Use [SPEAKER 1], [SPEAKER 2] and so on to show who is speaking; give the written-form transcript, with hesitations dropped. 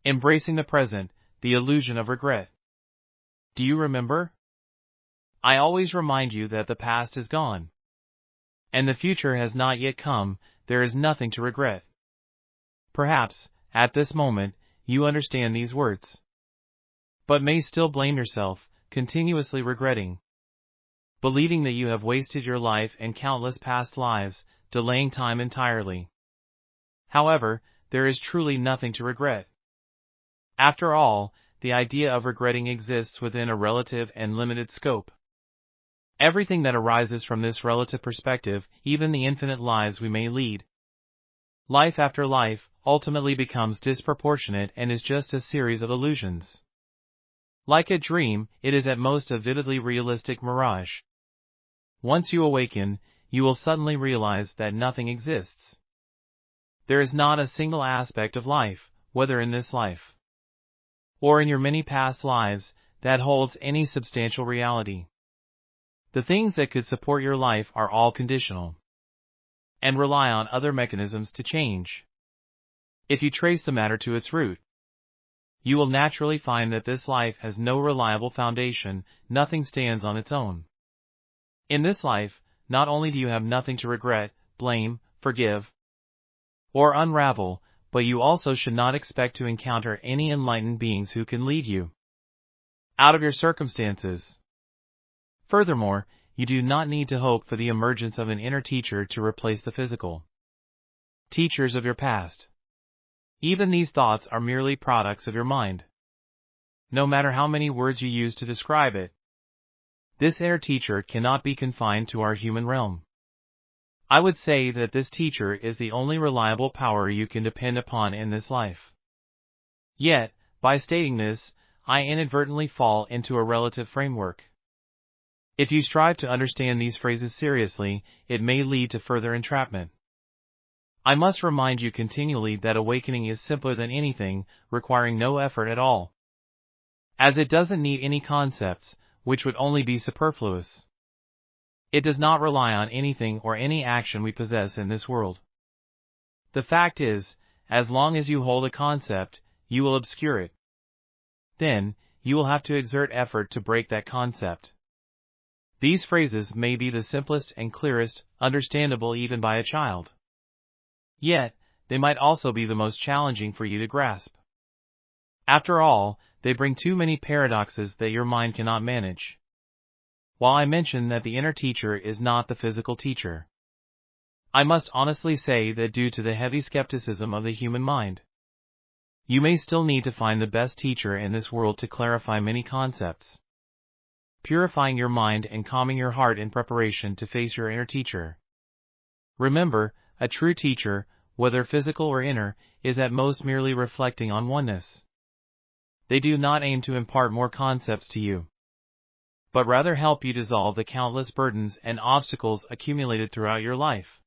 [SPEAKER 1] Embracing the present, the illusion of regret. Do you remember? I always remind you that the past is gone, and the future has not yet come. There is nothing to regret. Perhaps, at this moment, you understand these words, but may still blame yourself, continuously regretting, believing that you have wasted your life and countless past lives, delaying time entirely. However, there is truly nothing to regret. After all, the idea of regretting exists within a relative and limited scope. Everything that arises from this relative perspective, even the infinite lives we may lead, life after life, ultimately becomes disproportionate and is just a series of illusions. Like a dream, it is at most a vividly realistic mirage. Once you awaken, you will suddenly realize that nothing exists. There is not a single aspect of life, whether in this life or in your many past lives, that holds any substantial reality. The things that could support your life are all conditional and rely on other mechanisms to change. If you trace the matter to its root, you will naturally find that this life has no reliable foundation, nothing stands on its own. In this life, not only do you have nothing to regret, blame, forgive, or unravel, but you also should not expect to encounter any enlightened beings who can lead you out of your circumstances. Furthermore, you do not need to hope for the emergence of an inner teacher to replace the physical teachers of your past. Even these thoughts are merely products of your mind. No matter how many words you use to describe it, this inner teacher cannot be confined to our human realm. I would say that this teacher is the only reliable power you can depend upon in this life. Yet, by stating this, I inadvertently fall into a relative framework. If you strive to understand these phrases seriously, it may lead to further entrapment. I must remind you continually that awakening is simpler than anything, requiring no effort at all, as it doesn't need any concepts, which would only be superfluous. It does not rely on anything or any action we possess in this world. The fact is, as long as you hold a concept, you will obscure it. Then, you will have to exert effort to break that concept. These phrases may be the simplest and clearest, understandable even by a child. Yet, they might also be the most challenging for you to grasp. After all, they bring too many paradoxes that your mind cannot manage. While I mention that the inner teacher is not the physical teacher, I must honestly say that due to the heavy skepticism of the human mind, you may still need to find the best teacher in this world to clarify many concepts, purifying your mind and calming your heart in preparation to face your inner teacher. Remember, a true teacher, whether physical or inner, is at most merely reflecting on oneness. They do not aim to impart more concepts to you, but rather help you dissolve the countless burdens and obstacles accumulated throughout your life.